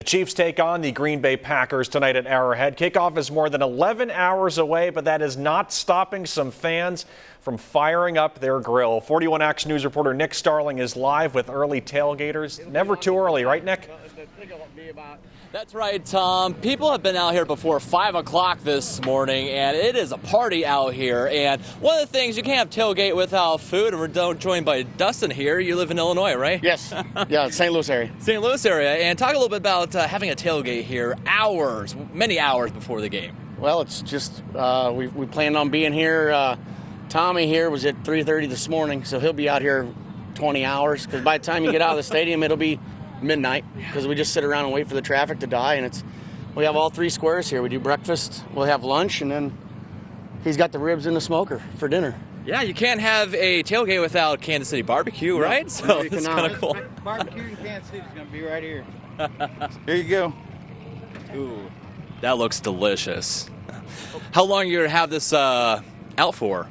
Chiefs take on the Green Bay Packers tonight at Arrowhead. Kickoff is more than 11 hours away, but that is not stopping some fans from firing up their grill. 41 Action News reporter Nick Starling is live with early tailgaters. Never too early, right, Nick? That's right, Tom. People have been out here before 5 o'clock this morning, and it is a party out here. And one of the things, you can't have tailgate without food, and we're joined by Dustin here. You live in Illinois, right? Yes. Yeah, St. Louis area. St. Louis area. And talk a little bit about having a tailgate here many hours before the game. Well, it's just, we planned on being here. Tommy here was at 3:30 this morning, so he'll be out here 20 hours, because by the time you get out of the stadium, it'll be midnight, because we just sit around and wait for the traffic to die. And we have all 3 squares here. We do breakfast, we'll have lunch, and then he's got the ribs in the smoker for dinner. Yeah, you can't have a tailgate without Kansas City barbecue, right? No, so it's kind of cool. Barbecue in Kansas City is going to be right here. Here you go. Ooh, that looks delicious. How long are you going to have this out for?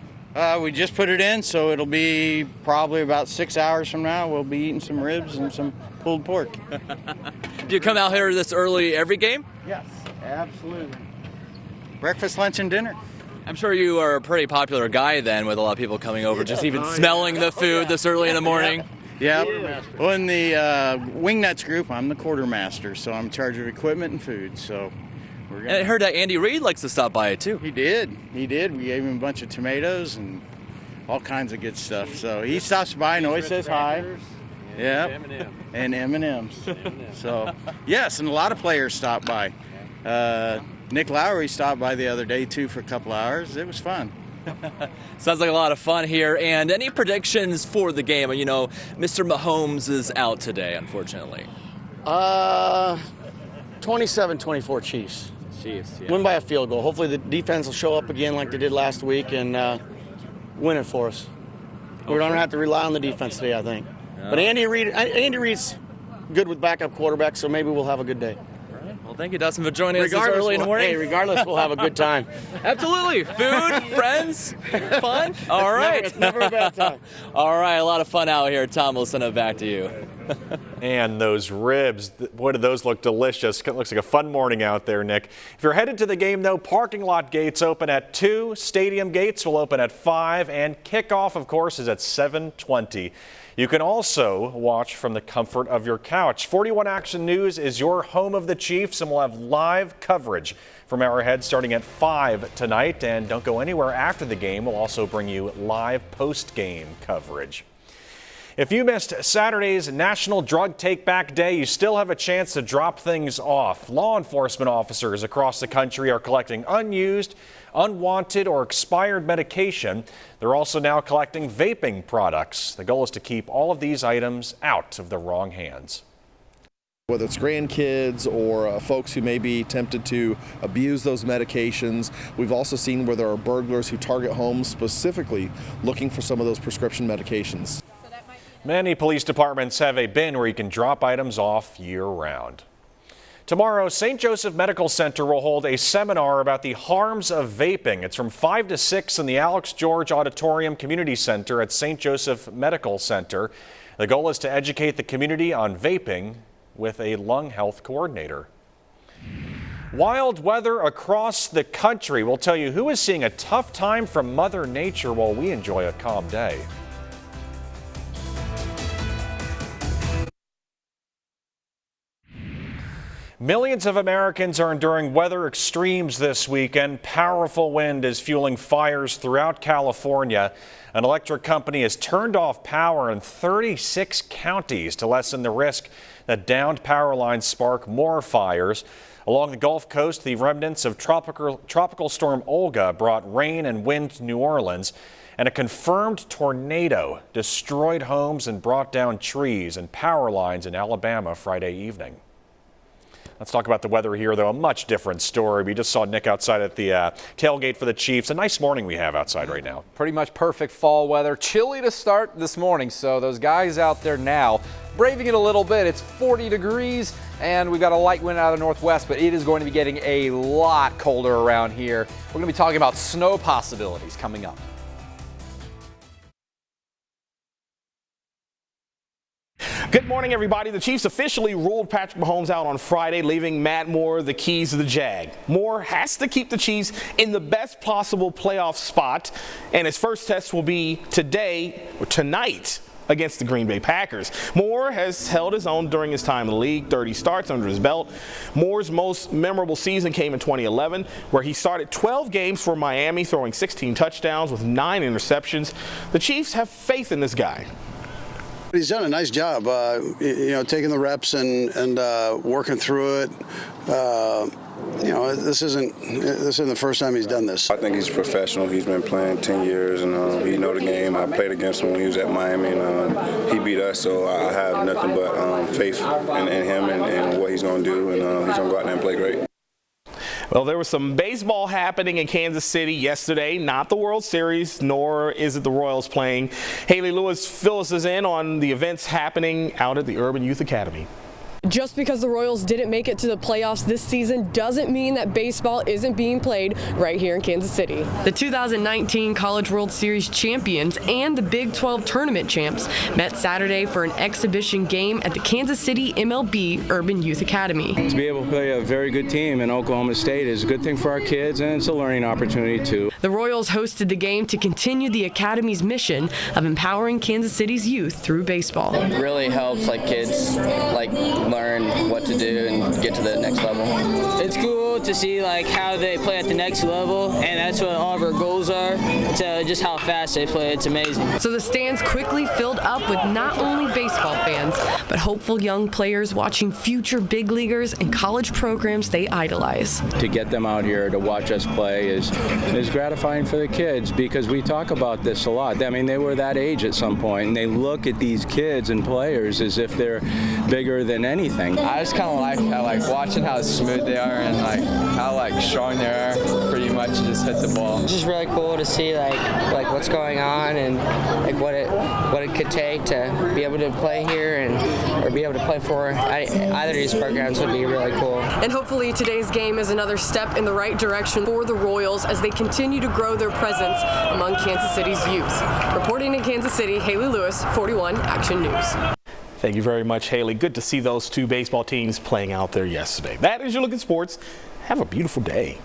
We just put it in, so it'll be probably about 6 hours from now. We'll be eating some ribs and some pulled pork. Do you come out here this early every game? Yes, absolutely. Breakfast, lunch, and dinner. I'm sure you are a pretty popular guy then, with a lot of people coming over, just even smelling the food this early in the morning. Yeah. Well, in the Wingnuts group, I'm the quartermaster, so I'm in charge of equipment and food. So And I heard that Andy Reid likes to stop by it too. He did. We gave him a bunch of tomatoes and all kinds of good stuff. So he stops by and always says hi. Yeah. And M&Ms. So yes, and a lot of players stop by. Nick Lowry stopped by the other day too for a couple hours. It was fun. Sounds like a lot of fun here. And any predictions for the game? You know, Mr. Mahomes is out today, unfortunately. 27-24 Chiefs. Chiefs, yeah. Win by a field goal. Hopefully the defense will show up again like they did last week and win it for us. We're going to have to rely on the defense today, I think. Yeah. But Andy Reid's good with backup quarterbacks, so maybe we'll have a good day. Well, thank you, Dustin, for joining us this early in the morning. Hey, regardless, we'll have a good time. Absolutely. Food, friends, fun. All right. It's never a bad time. All right, a lot of fun out here. Tom, we'll send it back to you. And those ribs, boy, do those look delicious. It looks like a fun morning out there, Nick. If you're headed to the game, though, parking lot gates open at 2, stadium gates will open at 5, and kickoff, of course, is at 7:20. You can also watch from the comfort of your couch. 41 Action News is your home of the Chiefs, and we'll have live coverage from Arrowhead starting at 5 tonight. And don't go anywhere after the game. We'll also bring you live post-game coverage. If you missed Saturday's National Drug Take-Back Day, you still have a chance to drop things off. Law enforcement officers across the country are collecting unused, unwanted, or expired medication. They're also now collecting vaping products. The goal is to keep all of these items out of the wrong hands. Whether it's grandkids or folks who may be tempted to abuse those medications. We've also seen where there are burglars who target homes specifically looking for some of those prescription medications. Many police departments have a bin where you can drop items off year-round. Tomorrow, St. Joseph Medical Center will hold a seminar about the harms of vaping. It's from 5 to 6 in the Alex George Auditorium Community Center at St. Joseph Medical Center. The goal is to educate the community on vaping with a lung health coordinator. Wild weather across the country will tell you who is seeing a tough time from Mother Nature while we enjoy a calm day. Millions of Americans are enduring weather extremes this weekend. Powerful wind is fueling fires throughout California. An electric company has turned off power in 36 counties to lessen the risk that downed power lines spark more fires. Along the Gulf Coast, the remnants of Tropical Storm Olga brought rain and wind to New Orleans, and a confirmed tornado destroyed homes and brought down trees and power lines in Alabama Friday evening. Let's talk about the weather here, though. A much different story. We just saw Nick outside at the tailgate for the Chiefs. A nice morning we have outside right now. Pretty much perfect fall weather. Chilly to start this morning, so those guys out there now braving it a little bit. It's 40 degrees, and we've got a light wind out of the northwest, but it is going to be getting a lot colder around here. We're going to be talking about snow possibilities coming up. Good morning. morning, everybody. The Chiefs officially ruled Patrick Mahomes out on Friday, leaving Matt Moore the keys to the Jag. Moore has to keep the Chiefs in the best possible playoff spot, and his first test will be tonight against the Green Bay Packers. Moore has held his own during his time in the league, 30 starts under his belt. Moore's most memorable season came in 2011, where he started 12 games for Miami, throwing 16 touchdowns with 9 interceptions. The Chiefs have faith in this guy. He's done a nice job, taking the reps and working through it. This isn't the first time he's done this. I think he's a professional. He's been playing 10 years, and he know the game. I played against him when he was at Miami, and he beat us, so I have nothing but faith in him and what he's going to do, and he's going to go out there and play great. Well, there was some baseball happening in Kansas City yesterday, not the World Series, nor is it the Royals playing. Haley Lewis fills us in on the events happening out at the Urban Youth Academy. Just because the Royals didn't make it to the playoffs this season doesn't mean that baseball isn't being played right here in Kansas City. The 2019 College World Series champions and the Big 12 tournament champs met Saturday for an exhibition game at the Kansas City MLB Urban Youth Academy. To be able to play a very good team in Oklahoma State is a good thing for our kids, and it's a learning opportunity too. The Royals hosted the game to continue the Academy's mission of empowering Kansas City's youth through baseball. It really helps kids learn what to do and get to the next level. It's cool to see how they play at the next level, and that's what all of our goals are, to just how fast they play. It's amazing. So the stands quickly filled up with not only baseball fans, but hopeful young players watching future big leaguers and college programs they idolize. To get them out here to watch us play is gratifying for the kids, because we talk about this a lot. I mean, they were that age at some point, and they look at these kids and players as if they're bigger than anything. I just kind of like watching how smooth they are and how strong they are. Pretty much just hit the ball. It's just really cool to see what's going on and what it could take to be able to play here or be able to play for either of these programs would be really cool. And hopefully today's game is another step in the right direction for the Royals as they continue to grow their presence among Kansas City's youth. Reporting in Kansas City, Haley Lewis, 41 Action News. Thank you very much, Haley. Good to see those two baseball teams playing out there yesterday. That is your look at sports. Have a beautiful day.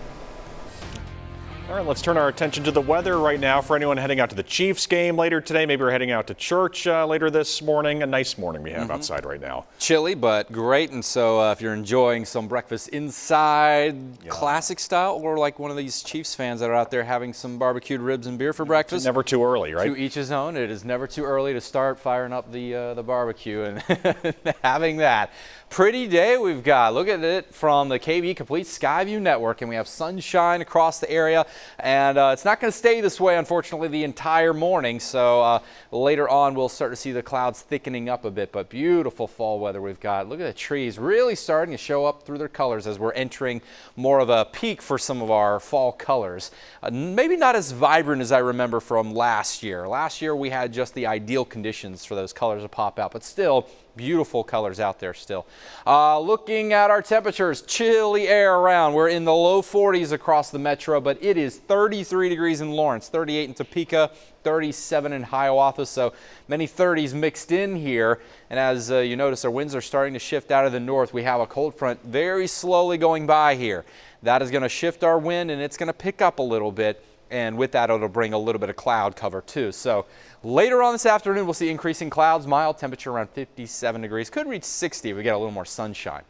All right, let's turn our attention to the weather right now for anyone heading out to the Chiefs game later today. Maybe we're heading out to church later this morning. A nice morning we have outside right now. Chilly, but great. And so if you're enjoying some breakfast inside, classic style, or like one of these Chiefs fans that are out there having some barbecued ribs and beer for breakfast. It's never too early, right? To each his own. It is never too early to start firing up the barbecue and having that. Pretty day we've got. Look at it from the KV Complete Skyview Network, and we have sunshine across the area. And it's not going to stay this way, unfortunately, the entire morning. So later on, we'll start to see the clouds thickening up a bit. But beautiful fall weather we've got. Look at the trees really starting to show up through their colors as we're entering more of a peak for some of our fall colors. Maybe not as vibrant as I remember from last year. Last year, we had just the ideal conditions for those colors to pop out, but still beautiful colors out there still. Looking at our temperatures, chilly air around. We're in the low 40s across the metro, but it is 33 degrees in Lawrence, 38 in Topeka, 37 in Hiawatha, so many 30s mixed in here. And as you notice, our winds are starting to shift out of the north. We have a cold front very slowly going by here. That is going to shift our wind, and it's going to pick up a little bit. And with that, it'll bring a little bit of cloud cover too. So later on this afternoon, we'll see increasing clouds, mild temperature around 57 degrees. Could reach 60 if we get a little more sunshine.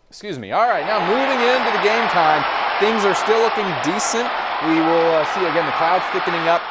Excuse me. All right, now moving into the game time, things are still looking decent. We will see again the clouds thickening up.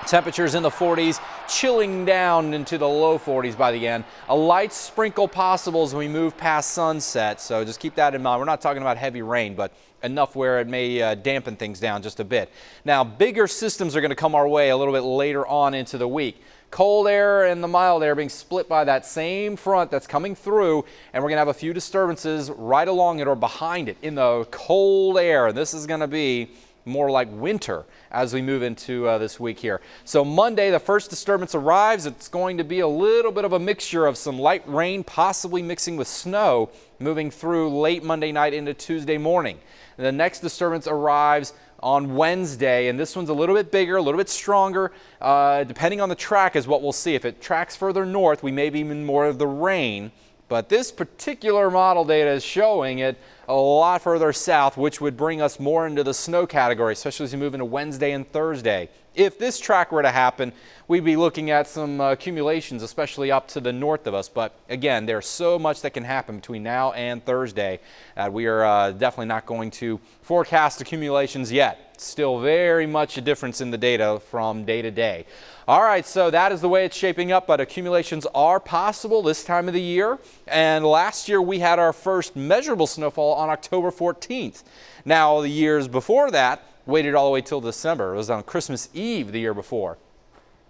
Temperatures in the 40s, chilling down into the low 40s by the end. A light sprinkle possible as we move past sunset, so just keep that in mind. We're not talking about heavy rain, but enough where it may dampen things down just a bit. Now, bigger systems are going to come our way a little bit later on into the week. Cold air and the mild air being split by that same front that's coming through, and we're going to have a few disturbances right along it or behind it in the cold air. This is going to be more like winter as we move into this week here. So Monday, the first disturbance arrives. It's going to be a little bit of a mixture of some light rain, possibly mixing with snow, moving through late Monday night into Tuesday morning. The next disturbance arrives on Wednesday, and this one's a little bit bigger, a little bit stronger, depending on the track is what we'll see. If it tracks further north, we may be in more of the rain, but this particular model data is showing it a lot further south, which would bring us more into the snow category, especially as we move into Wednesday and Thursday. If this track were to happen, we'd be looking at some accumulations, especially up to the north of us. But again, there's so much that can happen between now and Thursday that we are definitely not going to forecast accumulations yet. Still very much a difference in the data from day to day. All right, so that is the way it's shaping up, but accumulations are possible this time of the year. And last year we had our first measurable snowfall on October 14th. Now, the years before that waited all the way till December. It was on Christmas Eve the year before.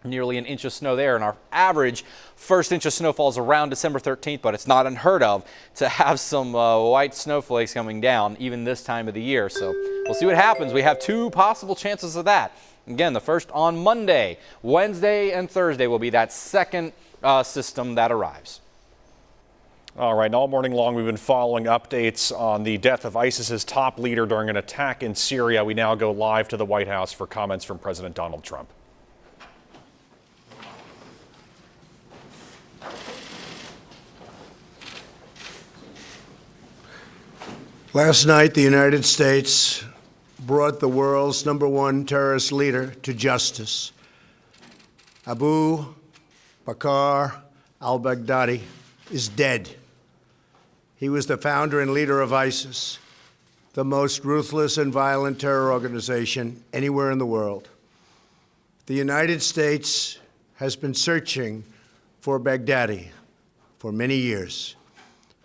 Nearly an inch of snow there, and our average first inch of snowfall is around December 13th, but it's not unheard of to have some white snowflakes coming down even this time of the year. So we'll see what happens. We have two possible chances of that. Again, the first on Monday. Wednesday and Thursday will be that second system that arrives. All right, and all morning long we've been following updates on the death of ISIS's top leader during an attack in Syria. We now go live to the White House for comments from President Donald Trump. Last night, the United States brought the world's #1 terrorist leader to justice. Abu Bakr al-Baghdadi is dead. He was the founder and leader of ISIS, the most ruthless and violent terror organization anywhere in the world. The United States has been searching for Baghdadi for many years.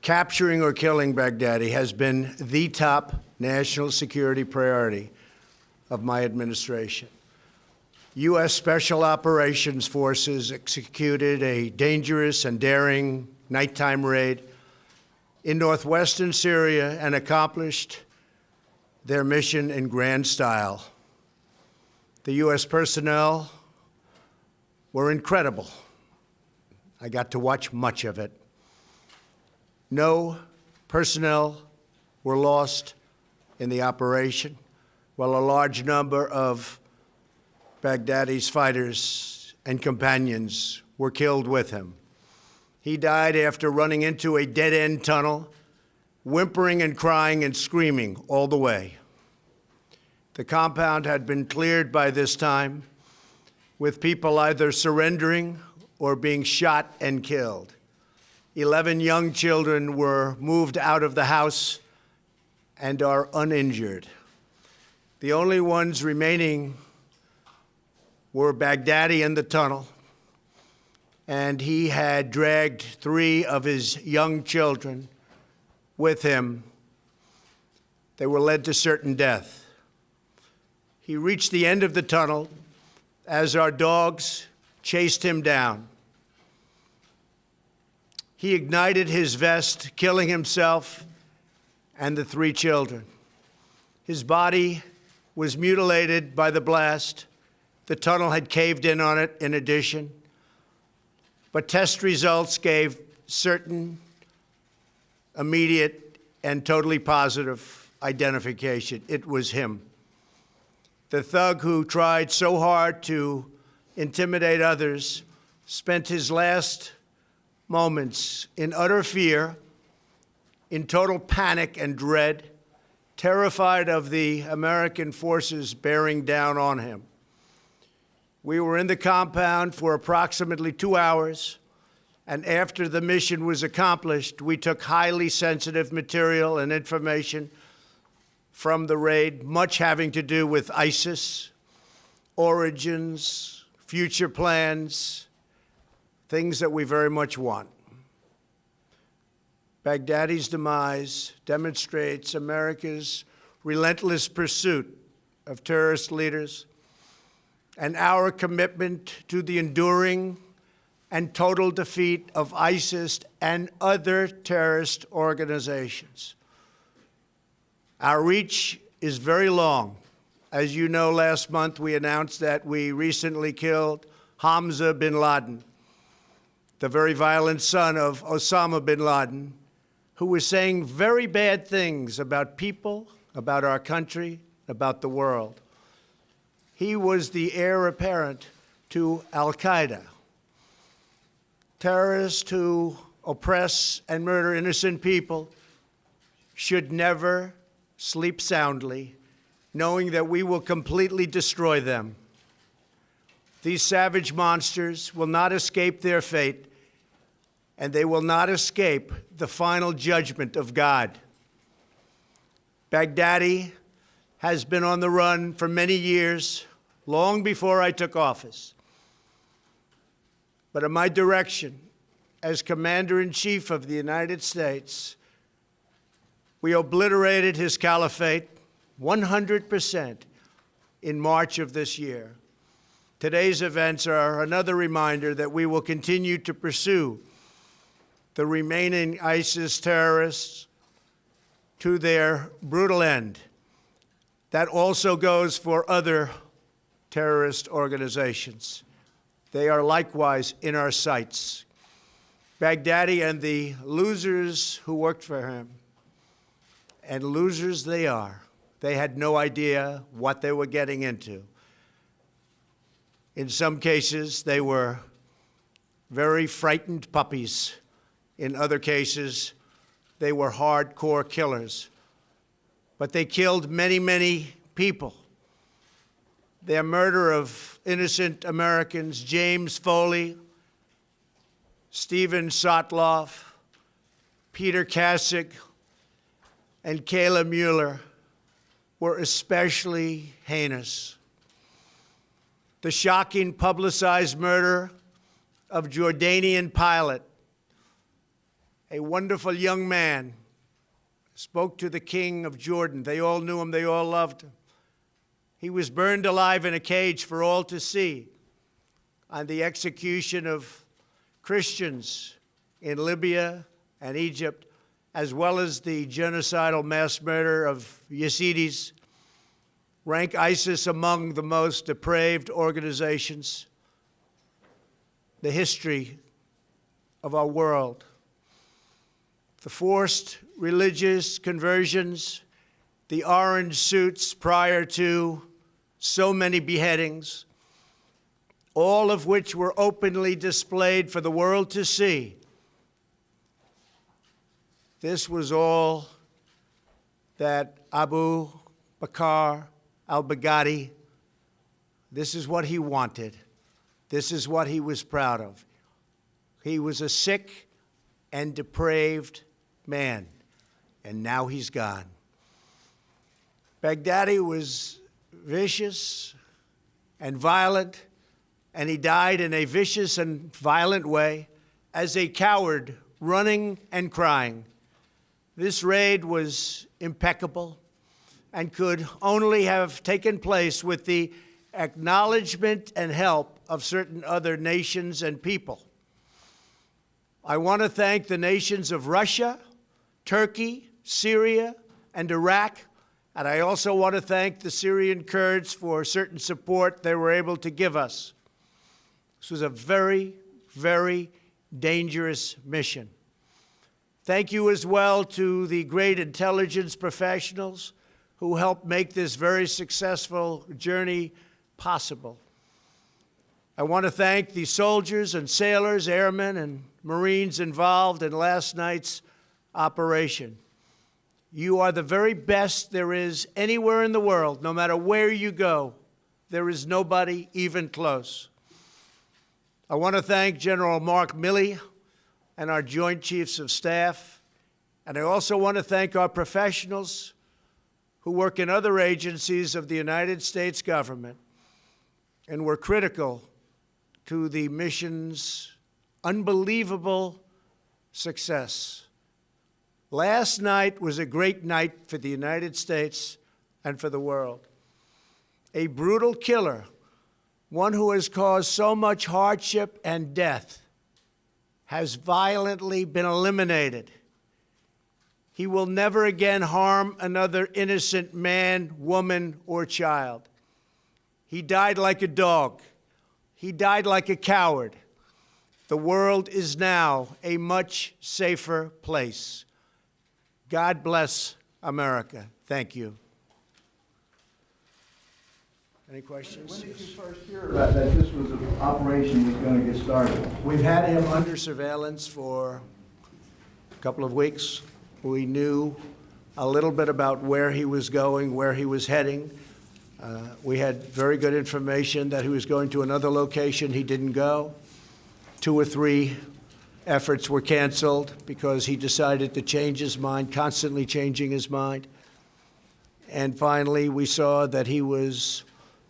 Capturing or killing Baghdadi has been the top national security priority of my administration. U.S. Special Operations Forces executed a dangerous and daring nighttime raid in northwestern Syria and accomplished their mission in grand style. The U.S. personnel were incredible. I got to watch much of it. No personnel were lost in the operation, while a large number of Baghdadi's fighters and companions were killed with him. He died after running into a dead-end tunnel, whimpering and crying and screaming all the way. The compound had been cleared by this time, with people either surrendering or being shot and killed. 11 young children were moved out of the house and are uninjured. The only ones remaining were Baghdadi in the tunnel, and he had dragged 3 of his young children with him. They were led to certain death. He reached the end of the tunnel as our dogs chased him down. He ignited his vest, killing himself and the 3 children. His body was mutilated by the blast. The tunnel had caved in on it in addition. But test results gave certain, immediate, and totally positive identification. It was him. The thug who tried so hard to intimidate others spent his last moments in utter fear, in total panic and dread, terrified of the American forces bearing down on him. We were in the compound for approximately 2 hours, and after the mission was accomplished, we took highly sensitive material and information from the raid, much having to do with ISIS, origins, future plans, things that we very much want. Baghdadi's demise demonstrates America's relentless pursuit of terrorist leaders and our commitment to the enduring and total defeat of ISIS and other terrorist organizations. Our reach is very long. As you know, last month we announced that we recently killed Hamza bin Laden, the very violent son of Osama bin Laden, who was saying very bad things about people, about our country, about the world. He was the heir apparent to Al-Qaeda. Terrorists who oppress and murder innocent people should never sleep soundly, knowing that we will completely destroy them. These savage monsters will not escape their fate, and they will not escape the final judgment of God. Baghdadi has been on the run for many years, long before I took office. But at my direction, as Commander-in-Chief of the United States, we obliterated his caliphate 100% in March of this year. Today's events are another reminder that we will continue to pursue the remaining ISIS terrorists to their brutal end. That also goes for other terrorist organizations. They are likewise in our sights. Baghdadi and the losers who worked for him, and losers they are. They had no idea what they were getting into. In some cases, they were very frightened puppies. In other cases, they were hardcore killers. But they killed many, many people. Their murder of innocent Americans, James Foley, Stephen Sotloff, Peter Kasich, and Kayla Mueller, were especially heinous. The shocking publicized murder of Jordanian pilot, a wonderful young man, spoke to the king of Jordan. They all knew him, they all loved him. He was burned alive in a cage for all to see on the execution of Christians in Libya and Egypt, as well as the genocidal mass murder of Yazidis, rank ISIS among the most depraved organizations in the history of our world. The forced religious conversions, the orange suits prior to so many beheadings, all of which were openly displayed for the world to see. This was all that Abu Bakr al-Baghdadi, this is what he wanted. This is what he was proud of. He was a sick and depraved man, and now he's gone. Baghdadi was vicious and violent, and he died in a vicious and violent way as a coward, running and crying. This raid was impeccable and could only have taken place with the acknowledgement and help of certain other nations and people. I want to thank the nations of Russia, Turkey, Syria, and Iraq, and I also want to thank the Syrian Kurds for certain support they were able to give us. This was a very, very dangerous mission. Thank you as well to the great intelligence professionals who helped make this very successful journey possible. I want to thank the soldiers and sailors, airmen, and Marines involved in last night's operation. You are the very best there is anywhere in the world. No matter where you go, there is nobody even close. I want to thank General Mark Milley and our Joint Chiefs of Staff. And I also want to thank our professionals who work in other agencies of the United States government and were critical to the mission's unbelievable success. Last night was a great night for the United States and for the world. A brutal killer, one who has caused so much hardship and death, has violently been eliminated. He will never again harm another innocent man, woman, or child. He died like a dog. He died like a coward. The world is now a much safer place. God bless America. Thank you. Any questions? When did you first hear about that this was an operation was going to get started? We've had him under surveillance for a couple of weeks. We knew a little bit about where he was going, where he was heading. We had very good information that he was going to another location. He didn't go. 2 or 3 efforts were canceled because he decided to change his mind, constantly changing his mind. And finally, we saw that he was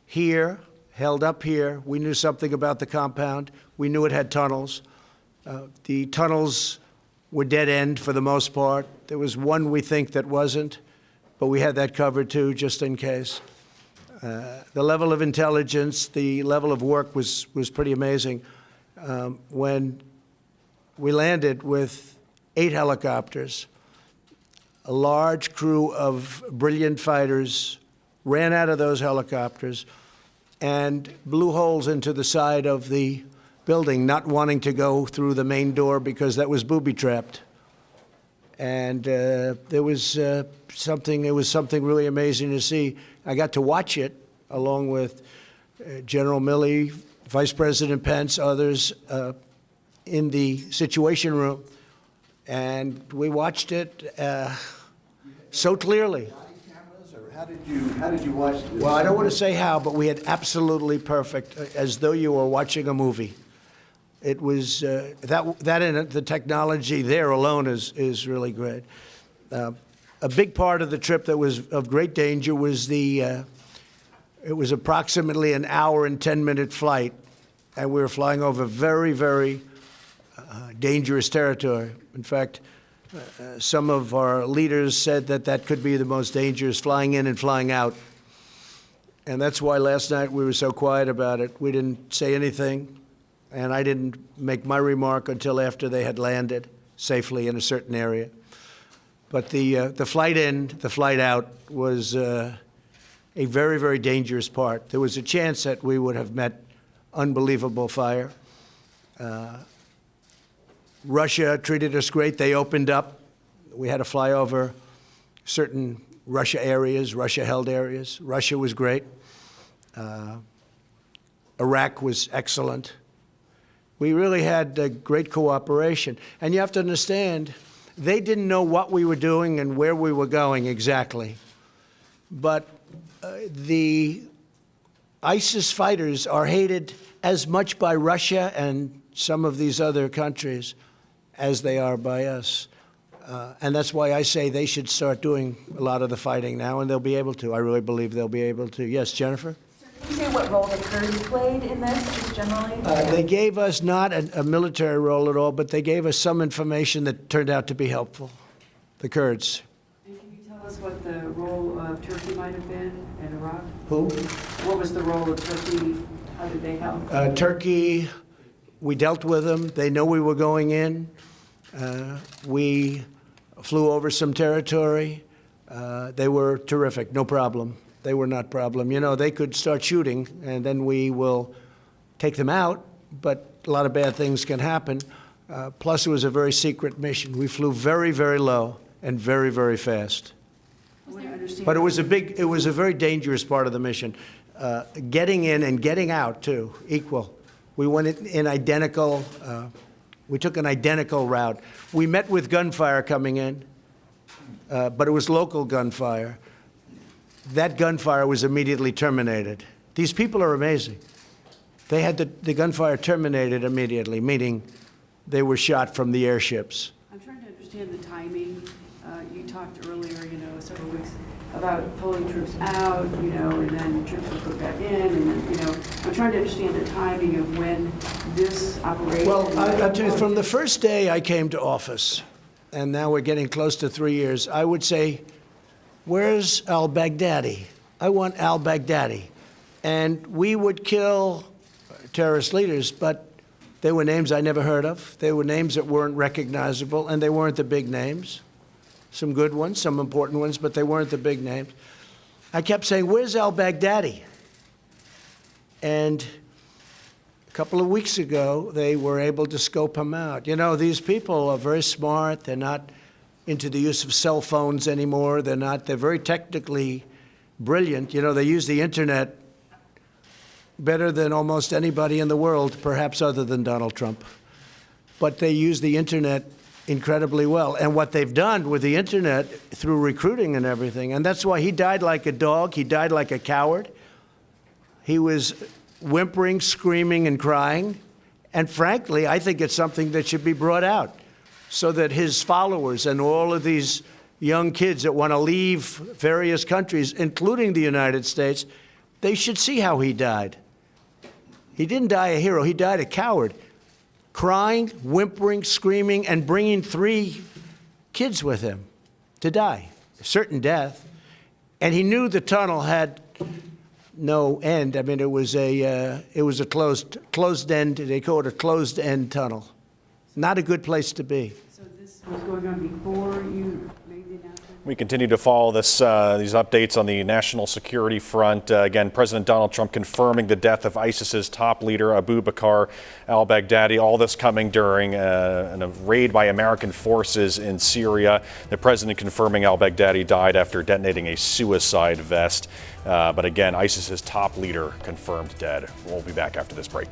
here, held up here. We knew something about the compound. We knew it had tunnels. The tunnels were dead end for the most part. There was one we think that wasn't, but we had that covered too, just in case. The level of intelligence, the level of work was pretty amazing. When we landed with 8 helicopters, a large crew of brilliant fighters ran out of those helicopters and blew holes into the side of the building, not wanting to go through the main door because that was booby-trapped. And it was something really amazing to see. I got to watch it along with General Milley, Vice President Pence, others in the Situation Room. And we watched it so clearly. How did you watch this? Well, I don't want to say how, but we had absolutely perfect, as though you were watching a movie. It was that and the technology there alone is really great. A big part of the trip that was of great danger was it was approximately an hour and 10-minute flight, and we were flying over very, very dangerous territory. In fact, some of our leaders said that could be the most dangerous, flying in and flying out. And that's why last night we were so quiet about it. We didn't say anything. And I didn't make my remark until after they had landed safely in a certain area. But the flight in, the flight out was a very, very dangerous part. There was a chance that we would have met unbelievable fire. Russia treated us great. They opened up. We had to fly over certain Russia areas, Russia-held areas. Russia was great. Iraq was excellent. We really had great cooperation. And you have to understand, they didn't know what we were doing and where we were going exactly. But the ISIS fighters are hated as much by Russia and some of these other countries as they are by us. And that's why I say they should start doing a lot of the fighting now, and they'll be able to. I really believe they'll be able to. Yes, Jennifer? Can you say what role the Kurds played in this, just generally? They gave us not a military role at all, but they gave us some information that turned out to be helpful, the Kurds. And can you tell us what the role of Turkey might have been in Iraq? Who? What was the role of Turkey? How did they help? Turkey, we dealt with them. They know we were going in. We flew over some territory. They were terrific, no problem. They were not problem. You know, they could start shooting, and then we will take them out, but a lot of bad things can happen. Plus, it was a very secret mission. We flew very, very low and very, very fast. But it was a very dangerous part of the mission. Getting in and getting out, too, equal. We went in identical, we took an identical route. We met with gunfire coming in, but it was local gunfire. That gunfire was immediately terminated. These people are amazing. They had the gunfire terminated immediately, meaning they were shot from the airships. I'm trying to understand the timing. You talked earlier, several weeks about pulling troops out, and then troops were put back in, and then, I'm trying to understand the timing of when this operation. Well, I'll tell you, from the first day I came to office, and now we're getting close to 3 years, I would say, where's al-Baghdadi? I want al-Baghdadi. And we would kill terrorist leaders, but they were names I never heard of. They were names that weren't recognizable, and they weren't the big names. Some good ones, some important ones, but they weren't the big names. I kept saying, where's al-Baghdadi? And a couple of weeks ago, they were able to scope him out. These people are very smart. They're not into the use of cell phones anymore. They're very technically brilliant. They use the internet better than almost anybody in the world, perhaps other than Donald Trump. But they use the internet incredibly well. And what they've done with the internet through recruiting and everything, and that's why he died like a dog. He died like a coward. He was whimpering, screaming, and crying. And frankly, I think it's something that should be brought out so that his followers and all of these young kids that want to leave various countries, including the United States, they should see how he died. He didn't die a hero. He died a coward, crying, whimpering, screaming, and bringing 3 kids with him to die, a certain death. And he knew the tunnel had no end. I mean, it was a closed end. They call it a closed end tunnel. Not a good place to be. So this was going on before you made the announcement? We continue to follow these updates on the national security front. Again, President Donald Trump confirming the death of ISIS's top leader, Abu Bakr al-Baghdadi. All this coming during a raid by American forces in Syria. The president confirming al-Baghdadi died after detonating a suicide vest. But again, ISIS's top leader confirmed dead. We'll be back after this break.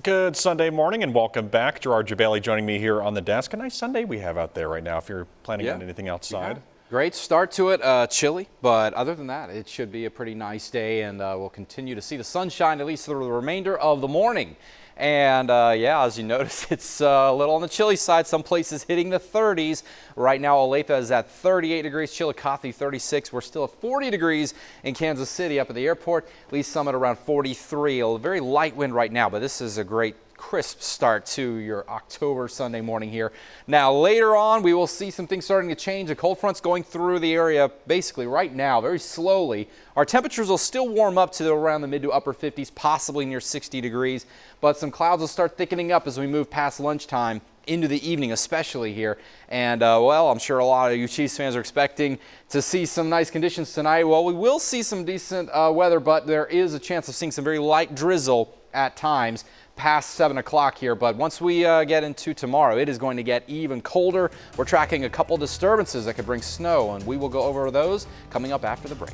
Good Sunday morning and welcome back. Gerard Jabali joining me here on the desk. A nice Sunday we have out there right now if you're planning on anything outside. Yeah. Great start to it. Chilly, but other than that, it should be a pretty nice day, and we'll continue to see the sunshine at least through the remainder of the morning. And yeah, as you notice, it's a little on the chilly side. Some places hitting the 30s. Right now, Olathe is at 38 degrees, Chillicothe 36. We're still at 40 degrees in Kansas City up at the airport. Lee Summit around 43. A very light wind right now, but this is a great crisp start to your October Sunday morning here. Now later on we will see some things starting to change. The cold front's going through the area basically right now very slowly. Our temperatures will still warm up to around the mid to upper 50s, possibly near 60 degrees, but some clouds will start thickening up as we move past lunchtime into the evening, especially here. And well, I'm sure a lot of you Chiefs fans are expecting to see some nice conditions tonight. Well, we will see some decent weather, but there is a chance of seeing some very light drizzle at times past 7 o'clock here. But once we get into tomorrow, it is going to get even colder. We're tracking a couple disturbances that could bring snow, and we will go over those coming up after the break.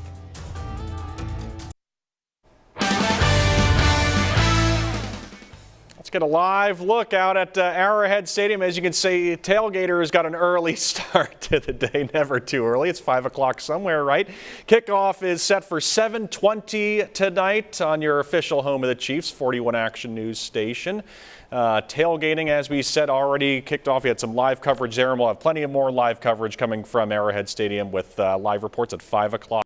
Let's get a live look out at Arrowhead Stadium. As you can see, tailgaters got an early start to the day. Never too early. It's 5 o'clock somewhere, right? Kickoff is set for 7:20 tonight on your official home of the Chiefs, 41 Action News Station. Tailgating, as we said, already kicked off. We had some live coverage there, and we'll have plenty of more live coverage coming from Arrowhead Stadium with live reports at 5 o'clock.